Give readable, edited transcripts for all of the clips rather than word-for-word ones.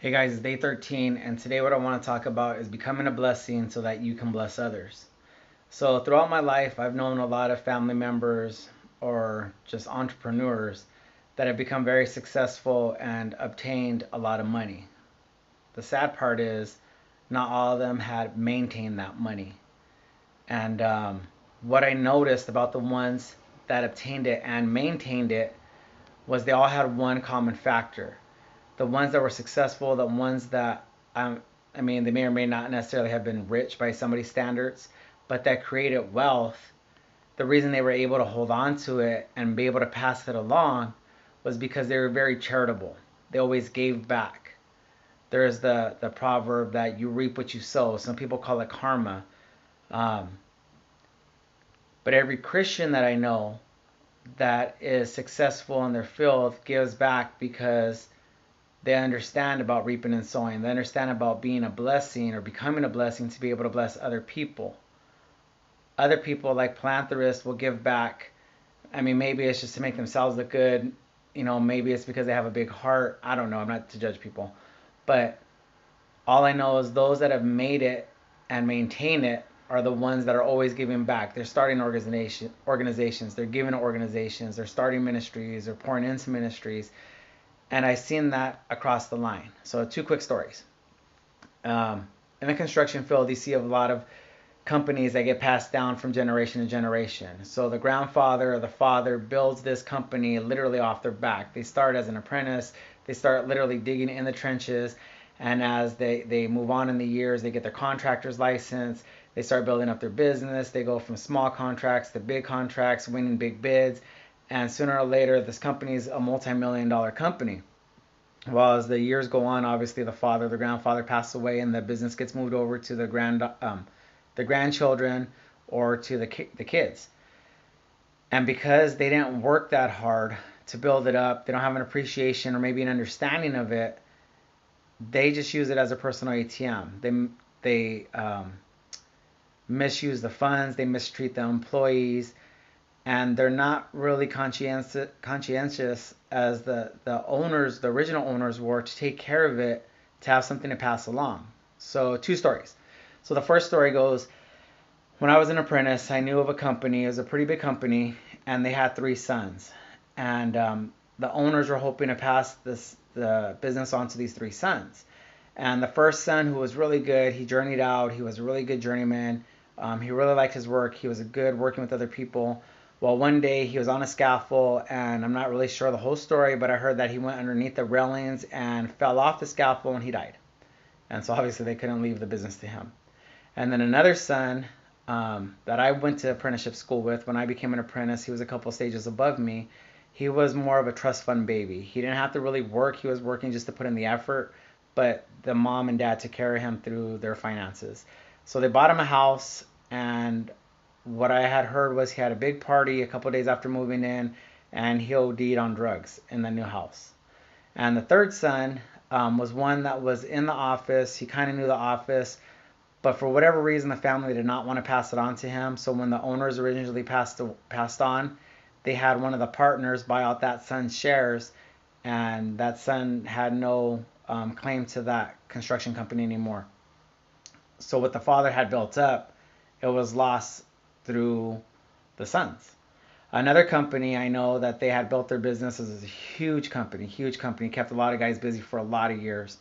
Hey guys, it's day 13, and today what I want to talk about is becoming a blessing so that you can bless others. So, throughout my life, I've known a lot of family members or just entrepreneurs that have become very successful and obtained a lot of money. The sad part is, not all of them had maintained that money. And what I noticed about the ones that obtained it and maintained it was they all had one common factor. The ones that were successful, the ones that I mean, they may or may not necessarily have been rich by somebody's standards, but that created wealth. The reason they were able to hold on to it and be able to pass it along was because they were very charitable. They always gave back. There's the proverb that you reap what you sow. Some people call it karma. Um, but every Christian that I know that is successful in their field gives back because they understand about reaping and sowing. They understand about being a blessing or becoming a blessing to be able to bless other people. Other people, like philanthropists, will give back. I mean, maybe it's just to make themselves look good. Maybe it's because they have a big heart. I don't know. I'm not to judge people. But all I know is those that have made it and maintain it are the ones that are always giving back. They're starting organizations. They're giving to organizations. They're starting ministries. They're pouring into ministries. And I've seen that across the line. So, two quick stories. In the construction field, you see a lot of companies that get passed down from generation to generation. So, the grandfather or the father builds this company literally off their back. They start as an apprentice, they start literally digging in the trenches. And as they move on in the years, they get their contractor's license. They start building up their business. They go from small contracts to big contracts, winning big bids. And sooner or later, this company is a multi-million-dollar company. Well, as the years go on, obviously the grandfather passes away, and the business gets moved over to the grandchildren or to the kids. And because they didn't work that hard to build it up, they don't have an appreciation or maybe an understanding of it. They just use it as a personal ATM. They misuse the funds. They mistreat the employees, and they're not really conscientious as the owners, the original owners, were to take care of it, to have something to pass along. So, two stories. So the first story goes, when I was an apprentice, I knew of a company. It was a pretty big company, and they had three sons. And the owners were hoping to pass the business on to these three sons. And the first son, who was really good, he journeyed out. He was a really good journeyman. He really liked his work. He was good working with other people. Well, one day he was on a scaffold, and I'm not really sure the whole story, but I heard that he went underneath the railings and fell off the scaffold and he died. And so obviously they couldn't leave the business to him. And then another son that I went to apprenticeship school with, when I became an apprentice, he was a couple stages above me. He was more of a trust fund baby. He didn't have to really work. He was working just to put in the effort, but the mom and dad took care of him through their finances. So they bought him a house, and what I had heard was he had a big party a couple days after moving in, and he OD'd on drugs in the new house. And the third son was one that was in the office. He kind of knew the office, but for whatever reason, the family did not want to pass it on to him. So when the owners originally passed on, they had one of the partners buy out that son's shares, and that son had no claim to that construction company anymore. So what the father had built up, it was lost through the sons. Another company I know that they had built their business as a huge company, kept a lot of guys busy for a lot of years.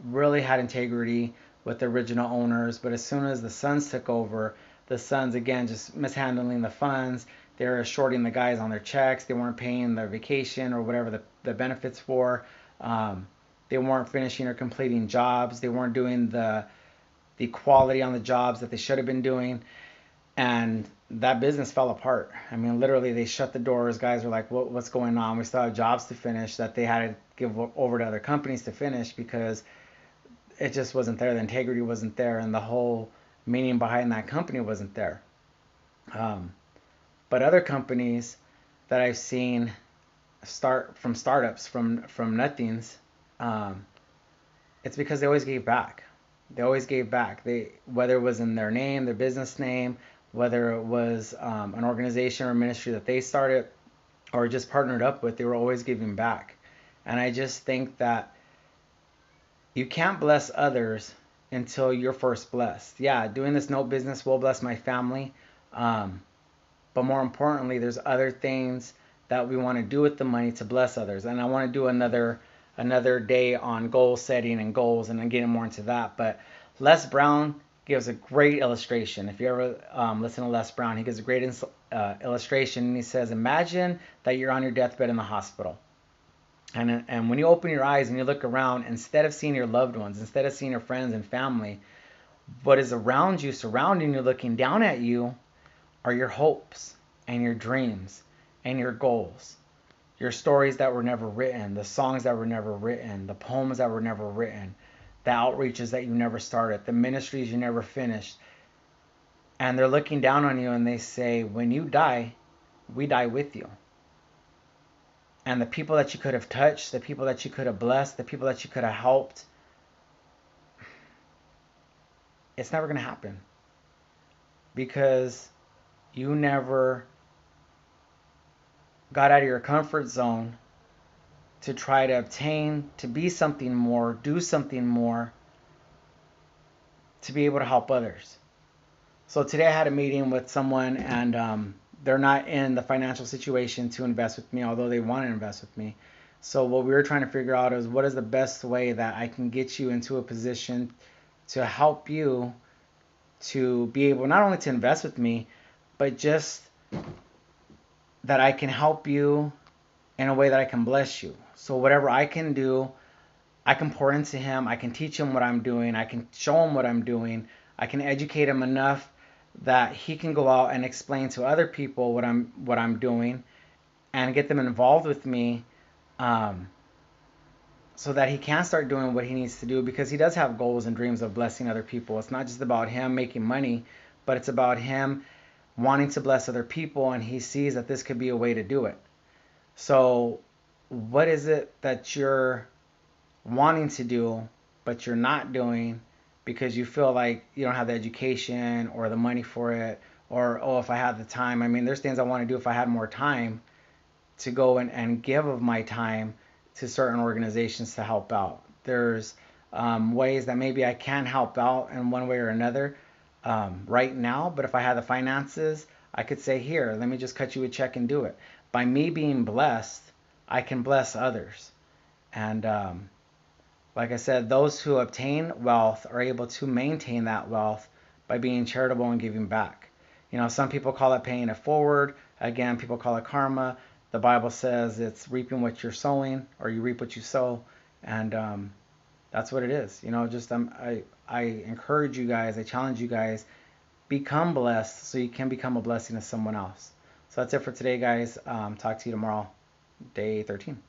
Really had integrity with the original owners, but as soon as the sons took over, the sons again just mishandling the funds. They were shorting the guys on their checks. They weren't paying their vacation or whatever the benefits for. They weren't finishing or completing jobs. They weren't doing the quality on the jobs that they should have been doing, and that business fell apart. I mean, literally, they shut the doors. Guys were like, what's going on? We still have jobs to finish that they had to give over to other companies to finish because it just wasn't there. The integrity wasn't there, and the whole meaning behind that company wasn't there. Um, but other companies that I've seen start from startups, from nothings, um, it's because they always gave back. They always gave back. Whether it was in their name, their business name, whether it was an organization or ministry that they started or just partnered up with, they were always giving back. And I just think that You can't bless others until you're first blessed. Yeah, doing this note business will bless my family. Um, but more importantly, there's other things that we want to do with the money to bless others. And I want to do another day on goal setting and goals, and I'm getting more into that. But Les Brown gives a great illustration. If you ever listen to Les Brown, he gives a great illustration, and he says, imagine that you're on your deathbed in the hospital. And when you open your eyes and you look around, instead of seeing your loved ones, instead of seeing your friends and family, what is around you, surrounding you, looking down at you, are your hopes and your dreams and your goals, your stories that were never written, the songs that were never written, the poems that were never written, the outreaches that you never started, the ministries you never finished. And they're looking down on you and they say, when you die, we die with you. And the people that you could have touched, the people that you could have blessed, the people that you could have helped, it's never going to happen because you never got out of your comfort zone to try to obtain, to be something more, do something more, to be able to help others. So today I had a meeting with someone, and they're not in the financial situation to invest with me, although they want to invest with me. So what we were trying to figure out is what is the best way that I can get you into a position to help you to be able not only to invest with me, but just that I can help you in a way that I can bless you. So whatever I can do, I can pour into him. I can teach him what I'm doing. I can show him what I'm doing. I can educate him enough that he can go out and explain to other people what I'm doing and get them involved with me, um, so that he can start doing what he needs to do, because he does have goals and dreams of blessing other people. It's not just about him making money, but it's about him wanting to bless other people, and he sees that this could be a way to do it. So what is it that you're wanting to do but you're not doing because you feel like you don't have the education or the money for it, or oh, if I had the time? I mean, there's things I want to do if I had more time to go and give of my time to certain organizations to help out. There's ways that maybe I can help out in one way or another right now, but if I had the finances, I could say, here, let me just cut you a check and do it. By me being blessed, I can bless others. And like I said, those who obtain wealth are able to maintain that wealth by being charitable and giving back. You know, some people call it paying it forward. Again, people call it karma. The Bible says it's reaping what you're sowing, or you reap what you sow, and that's what it is. You know, just I encourage you guys, I challenge you guys, become blessed so you can become a blessing to someone else. So that's it for today, guys. Talk to you tomorrow, day 13.